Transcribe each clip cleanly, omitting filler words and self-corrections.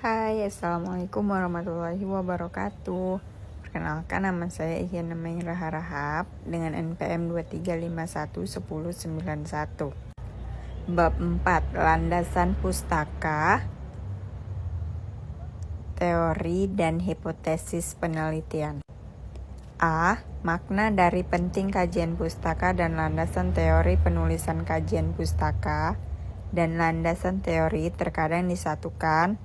Hai, Assalamualaikum warahmatullahi wabarakatuh. Perkenalkan, nama saya Ihyan Rahab dengan NPM 23511091. Bab 4, Landasan Pustaka, Teori dan Hipotesis Penelitian. A. Makna dari penting kajian pustaka dan landasan teori penulisan kajian pustaka dan landasan teori terkadang disatukan,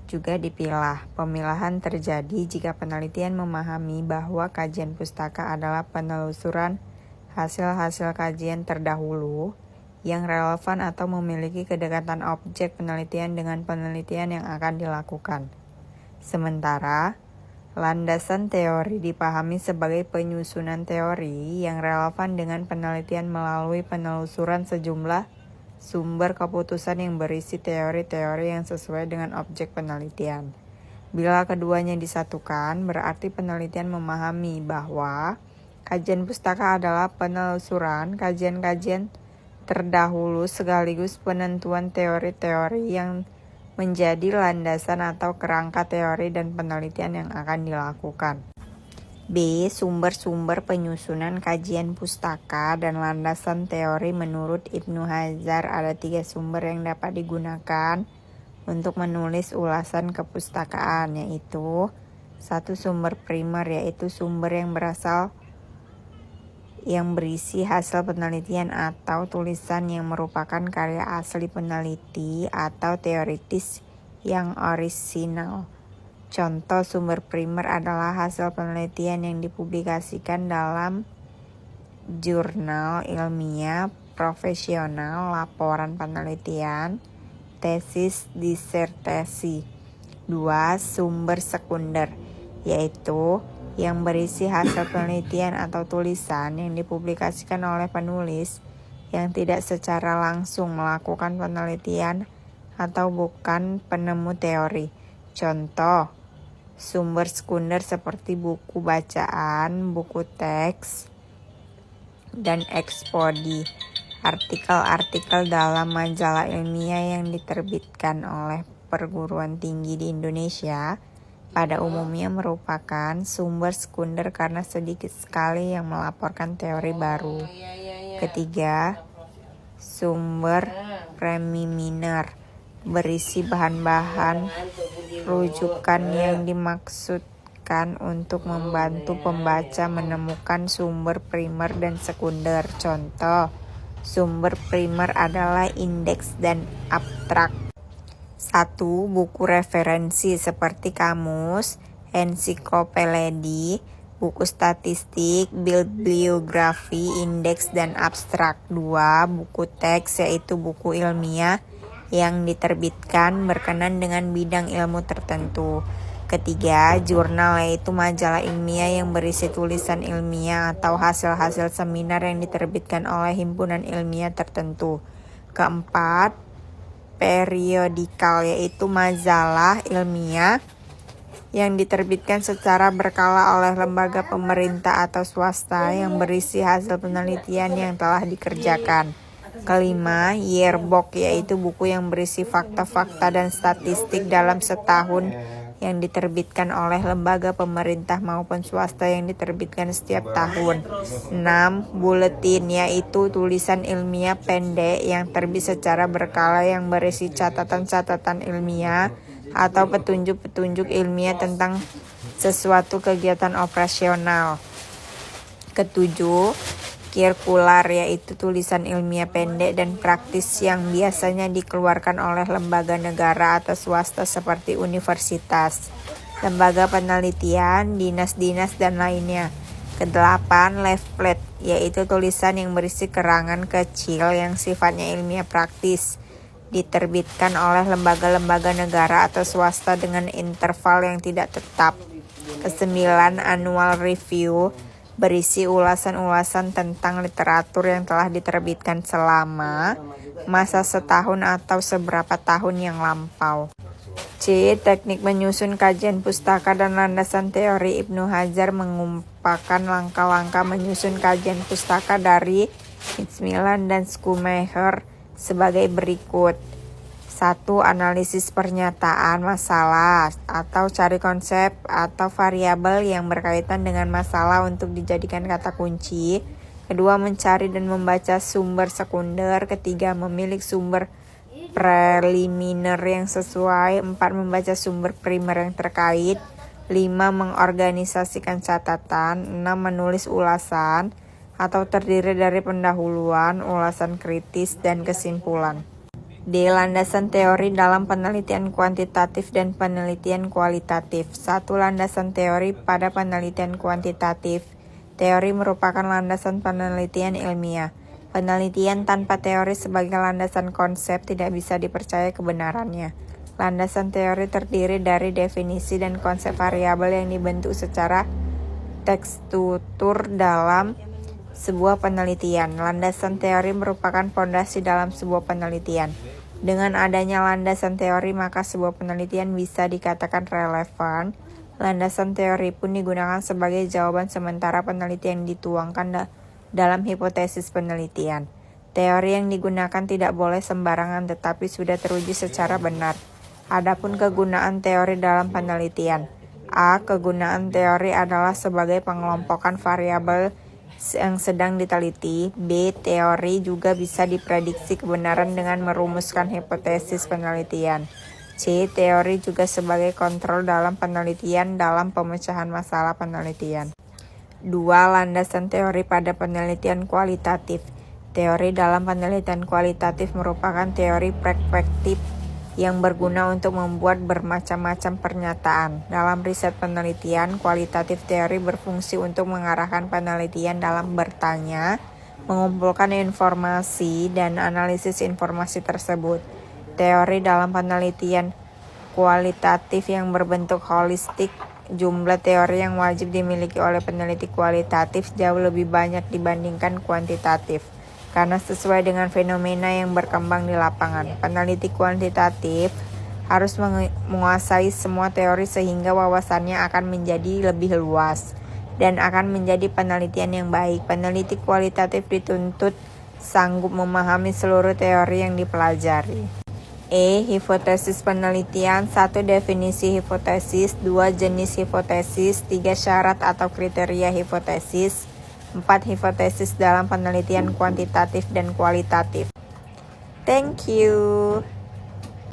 juga dipilah. Pemilahan terjadi jika penelitian memahami bahwa kajian pustaka adalah penelusuran hasil-hasil kajian terdahulu yang relevan atau memiliki kedekatan objek penelitian dengan penelitian yang akan dilakukan. Sementara landasan teori dipahami sebagai penyusunan teori yang relevan dengan penelitian melalui penelusuran sejumlah sumber keputusan yang berisi teori-teori yang sesuai dengan objek penelitian. Bila keduanya disatukan, berarti penelitian memahami bahwa kajian pustaka adalah penelusuran kajian-kajian terdahulu sekaligus penentuan teori-teori yang menjadi landasan atau kerangka teori dan penelitian yang akan dilakukan. B. Sumber-sumber penyusunan kajian pustaka dan landasan teori. Menurut Ibnu Hajar, ada 3 sumber yang dapat digunakan untuk menulis ulasan kepustakaan, yaitu 1. Sumber primer, yaitu sumber yang berisi hasil penelitian atau tulisan yang merupakan karya asli peneliti atau teoritis yang orisinal. Contoh sumber primer adalah hasil penelitian yang dipublikasikan dalam jurnal ilmiah profesional, laporan penelitian, tesis, disertasi. 2. Sumber sekunder, yaitu yang berisi hasil penelitian atau tulisan yang dipublikasikan oleh penulis yang tidak secara langsung melakukan penelitian atau bukan penemu teori. Contoh sumber sekunder seperti buku bacaan, buku teks, dan ekspodi, artikel-artikel dalam majalah ilmiah yang diterbitkan oleh perguruan tinggi di Indonesia pada umumnya merupakan sumber sekunder karena sedikit sekali yang melaporkan teori baru. Ketiga, sumber premiliner berisi bahan-bahan rujukan yang dimaksudkan untuk membantu pembaca menemukan sumber primer dan sekunder. Contoh, sumber primer adalah indeks dan abstrak. 1. Buku referensi seperti kamus, ensiklopedi, buku statistik, bibliografi, indeks, dan abstrak. 2. Buku teks, yaitu buku ilmiah yang diterbitkan berkenan dengan bidang ilmu tertentu. Ketiga, jurnal, yaitu majalah ilmiah yang berisi tulisan ilmiah atau hasil-hasil seminar yang diterbitkan oleh himpunan ilmiah tertentu. Keempat, periodikal, yaitu majalah ilmiah yang diterbitkan secara berkala oleh lembaga pemerintah atau swasta yang berisi hasil penelitian yang telah dikerjakan. Kelima, yearbook, yaitu buku yang berisi fakta-fakta dan statistik dalam setahun yang diterbitkan oleh lembaga pemerintah maupun swasta yang diterbitkan setiap tahun. 6. Buletin, yaitu tulisan ilmiah pendek yang terbit secara berkala yang berisi catatan-catatan ilmiah atau petunjuk-petunjuk ilmiah tentang sesuatu kegiatan operasional. Ketujuh, sirkular, yaitu tulisan ilmiah pendek dan praktis yang biasanya dikeluarkan oleh lembaga negara atau swasta seperti universitas, lembaga penelitian, dinas-dinas, dan lainnya. Kedelapan, leaflet, yaitu tulisan yang berisi keterangan kecil yang sifatnya ilmiah praktis, diterbitkan oleh lembaga-lembaga negara atau swasta dengan interval yang tidak tetap. Kesembilan, annual review, berisi ulasan-ulasan tentang literatur yang telah diterbitkan selama masa setahun atau seberapa tahun yang lampau. C. Teknik menyusun kajian pustaka dan landasan teori. Ibnu Hajar mengumpulkan langkah-langkah menyusun kajian pustaka dari Macmillan dan Schumacher sebagai berikut. 1. Analisis pernyataan masalah atau cari konsep atau variabel yang berkaitan dengan masalah untuk dijadikan kata kunci. 2. Mencari dan membaca sumber sekunder. 3. Memilih sumber preliminar yang sesuai. 4. Membaca sumber primer yang terkait. 5. Mengorganisasikan catatan. 6. Menulis ulasan atau terdiri dari pendahuluan, ulasan kritis, dan kesimpulan. D. Landasan teori dalam penelitian kuantitatif dan penelitian kualitatif. 1. Landasan teori pada penelitian kuantitatif. Teori merupakan landasan penelitian ilmiah. Penelitian tanpa teori sebagai landasan konsep tidak bisa dipercaya kebenarannya. Landasan teori terdiri dari definisi dan konsep variabel yang dibentuk secara tekstutur dalam sebuah penelitian. Landasan teori merupakan fondasi dalam sebuah penelitian. Dengan adanya landasan teori, maka sebuah penelitian bisa dikatakan relevan. Landasan teori pun digunakan sebagai jawaban sementara penelitian yang dituangkan dalam hipotesis penelitian. Teori yang digunakan tidak boleh sembarangan tetapi sudah teruji secara benar. Adapun kegunaan teori dalam penelitian. A. Kegunaan teori adalah sebagai pengelompokan variabel yang sedang diteliti. B. Teori juga bisa diprediksi kebenaran dengan merumuskan hipotesis penelitian. C. Teori juga sebagai kontrol dalam penelitian dalam pemecahan masalah penelitian. 2. Landasan teori pada penelitian kualitatif. Teori dalam penelitian kualitatif merupakan teori perspektif yang berguna untuk membuat bermacam-macam pernyataan. Dalam riset penelitian, kualitatif teori berfungsi untuk mengarahkan penelitian dalam bertanya, mengumpulkan informasi, dan analisis informasi tersebut. Teori dalam penelitian kualitatif yang berbentuk holistik. Jumlah teori yang wajib dimiliki oleh peneliti kualitatif jauh lebih banyak dibandingkan kuantitatif, karena sesuai dengan fenomena yang berkembang di lapangan. Peneliti kuantitatif harus menguasai semua teori sehingga wawasannya akan menjadi lebih luas dan akan menjadi penelitian yang baik. Peneliti kualitatif dituntut sanggup memahami seluruh teori yang dipelajari. Hipotesis penelitian. 1. Definisi hipotesis. 2. Jenis hipotesis. 3. Syarat atau kriteria hipotesis. 4. Hipotesis dalam penelitian kuantitatif dan kualitatif. Thank you.